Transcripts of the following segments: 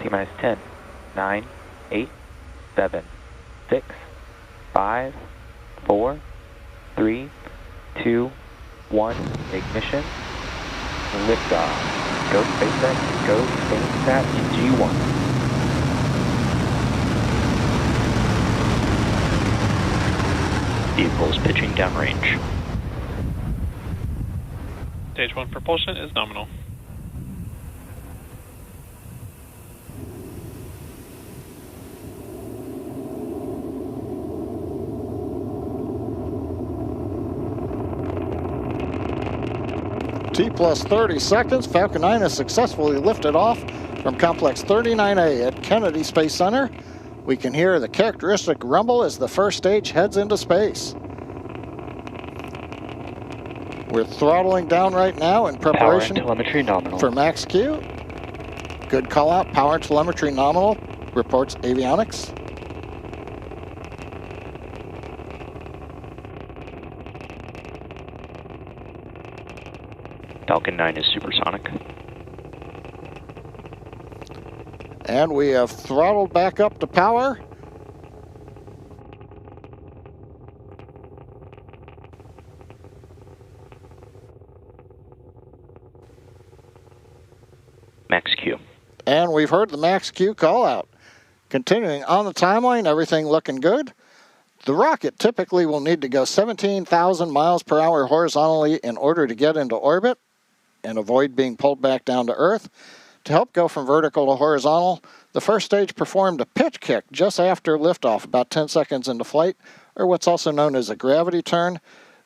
T-minus 10, 9, 8, 7, 6, 5, 4, 3, 2, 1, ignition, liftoff. Go SpaceX, go SpainSat NG I. Vehicles pitching downrange. Stage 1 propulsion is nominal. T plus 30 seconds, Falcon 9 has successfully lifted off from Complex 39A at Kennedy Space Center. We can hear the characteristic rumble as the first stage heads into space. We're throttling down right now in preparation Power and telemetry nominal. for max Q. Good call out, power and telemetry nominal, reports avionics. Falcon 9 is supersonic. And we have throttled back up to power. Max Q. And we've heard the max Q call out. Continuing on the timeline, everything looking good. The rocket typically will need to go 17,000 miles per hour horizontally in order to get into orbit and avoid being pulled back down to Earth. To help go from vertical to horizontal, the first stage performed a pitch kick just after liftoff, about 10 seconds into flight, or what's also known as a gravity turn.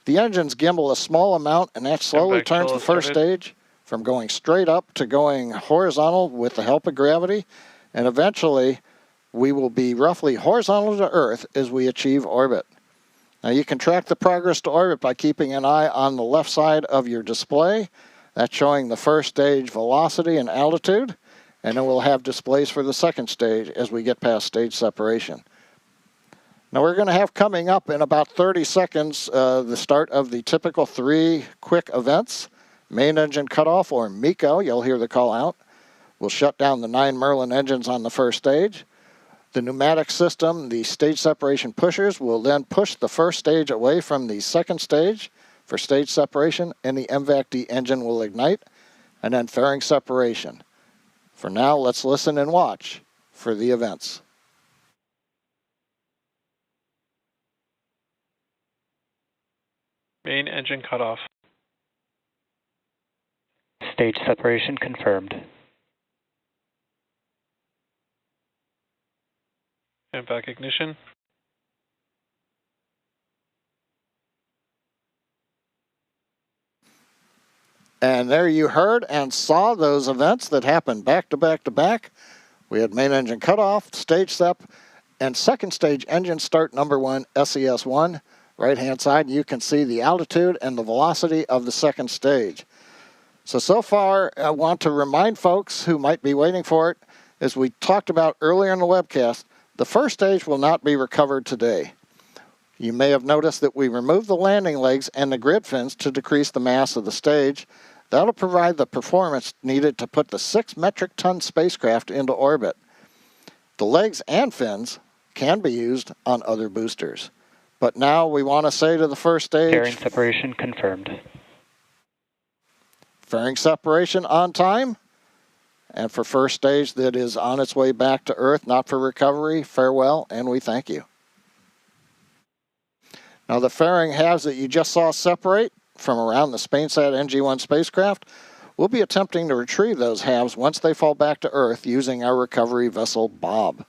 The engines gimbal a small amount, and that slowly turns the first stage from going straight up to going horizontal with the help of gravity, and eventually we will be roughly horizontal to Earth as we achieve orbit. Now you can track the progress to orbit by keeping an eye on the left side of your display. That's showing the first stage velocity and altitude, and then we'll have displays for the second stage as we get past stage separation. Now we're going to have coming up in about 30 seconds the start of the typical 3 quick events. Main engine cutoff, or MECO, you'll hear the call out. We'll shut down the 9 Merlin engines on the first stage. The pneumatic system, the stage separation pushers, will then push the first stage away from the second stage for stage separation, and the MVAC-D engine will ignite, and then fairing separation. For now, let's listen and watch for the events. Main engine cutoff. Stage separation confirmed. MVAC ignition. And there you heard and saw those events that happened back to back to back. We had main engine cutoff, stage sep, and second stage engine start number 1, SES-1. Right-hand side, you can see the altitude and the velocity of the second stage. So far, I want to remind folks who might be waiting for it, as we talked about earlier in the webcast, the first stage will not be recovered today. You may have noticed that we removed the landing legs and the grid fins to decrease the mass of the stage. That'll provide the performance needed to put the 6 metric ton spacecraft into orbit. The legs and fins can be used on other boosters. But now we want to say to the first stage... Fairing separation confirmed. Fairing separation on time. And for first stage that is on its way back to Earth, not for recovery, farewell, and we thank you. Now the fairing halves that you just saw separate from around the SpainSat NG I spacecraft, we'll be attempting to retrieve those halves once they fall back to Earth using our recovery vessel Bob.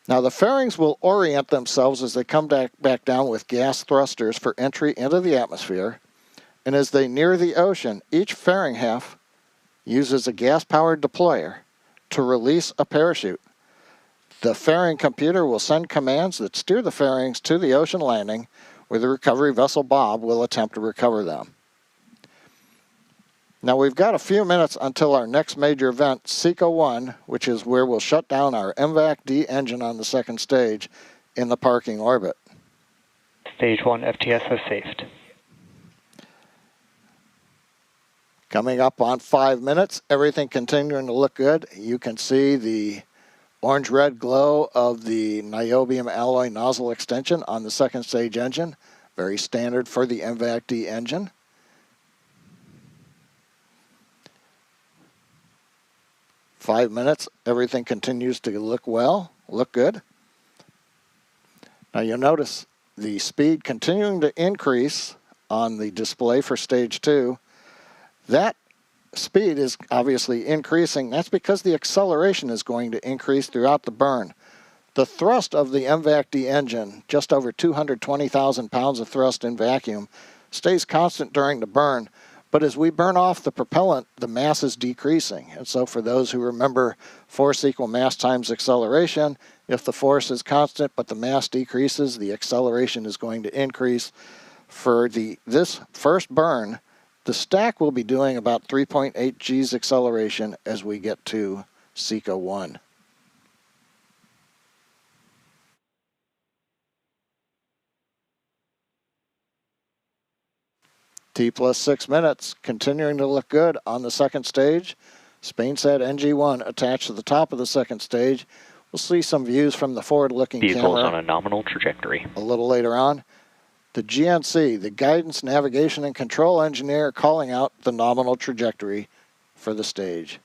Now the fairings will orient themselves as they come back down with gas thrusters for entry into the atmosphere, and as they near the ocean, each fairing half uses a gas-powered deployer to release a parachute. The fairing computer will send commands that steer the fairings to the ocean landing, where the recovery vessel Bob will attempt to recover them. Now we've got a few minutes until our next major event, SECO 1, which is where we'll shut down our MVAC-D engine on the second stage in the parking orbit. Stage 1 FTS has safed. Coming up on 5 minutes, everything continuing to look good. You can see the orange-red glow of the niobium alloy nozzle extension on the second stage engine. Very standard for the MVAC-D engine. 5 minutes, everything continues to look good. Now you'll notice the speed continuing to increase on the display for stage 2. That speed is obviously increasing. That's because the acceleration is going to increase throughout the burn. The thrust of the MVAC-D engine, just over 220,000 pounds of thrust in vacuum, stays constant during the burn. But as we burn off the propellant, the mass is decreasing. And so for those who remember force equal mass times acceleration, if the force is constant but the mass decreases, the acceleration is going to increase. For this first burn, the stack will be doing about 3.8 G's acceleration as we get to SECO 1. T plus 6 minutes, continuing to look good on the second stage. SpainSat NG I attached to the top of the second stage. We'll see some views from the forward-looking camera. Vehicles on a nominal trajectory. A little later on. The GNC, the Guidance, Navigation, and Control Engineer, calling out the nominal trajectory for the stage.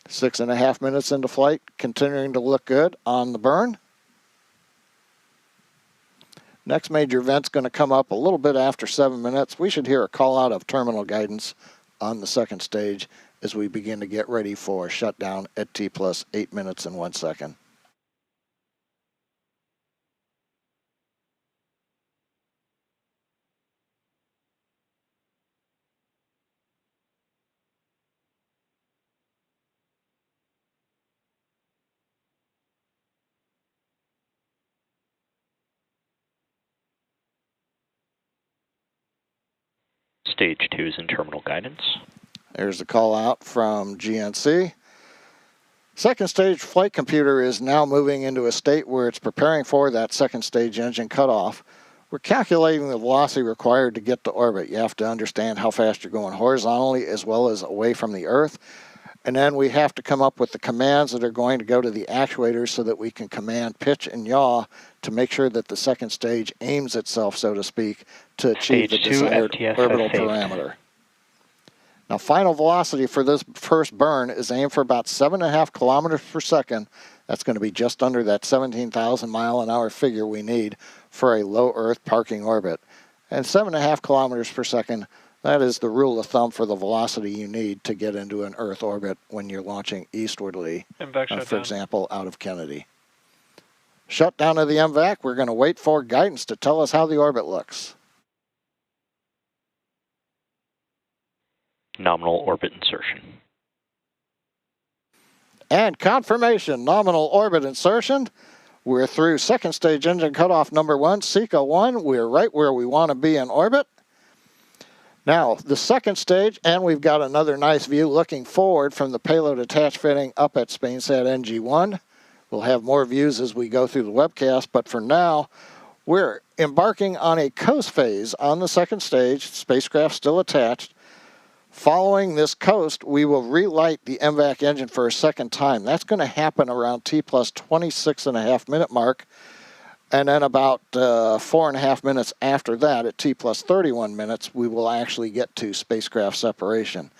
Six and a half minutes into flight, continuing to look good on the burn. Next major event's going to come up a little bit after 7 minutes. We should hear a call out of terminal guidance on the second stage as we begin to get ready for shutdown at T plus 8 minutes and 1 second. Stage 2 is in terminal guidance. There's the call out from GNC. Second stage flight computer is now moving into a state where it's preparing for that second stage engine cutoff. We're calculating the velocity required to get to orbit. You have to understand how fast you're going horizontally as well as away from the Earth. And then we have to come up with the commands that are going to go to the actuators so that we can command pitch and yaw to make sure that the second stage aims itself, so to speak, to achieve the desired orbital parameter. Now, final velocity for this first burn is aimed for about 7.5 kilometers per second. That's going to be just under that 17,000 mile an hour figure we need for a low Earth parking orbit. And 7.5 kilometers per second, that is the rule of thumb for the velocity you need to get into an Earth orbit when you're launching eastwardly, for example, out of Kennedy. Shutdown of the MVAC, we're going to wait for guidance to tell us how the orbit looks. Nominal orbit insertion. And confirmation, nominal orbit insertion. We're through second stage engine cutoff number 1, SECO 1. We're right where we want to be in orbit. Now, the second stage, and we've got another nice view looking forward from the payload attached fitting up at SpainSat NG I. We'll have more views as we go through the webcast, but for now, we're embarking on a coast phase on the second stage, spacecraft still attached. Following this coast, we will relight the MVAC engine for a second time. That's going to happen around T plus 26.5 minute mark. And then about 4.5 minutes after that, at T plus 31 minutes, we will actually get to spacecraft separation.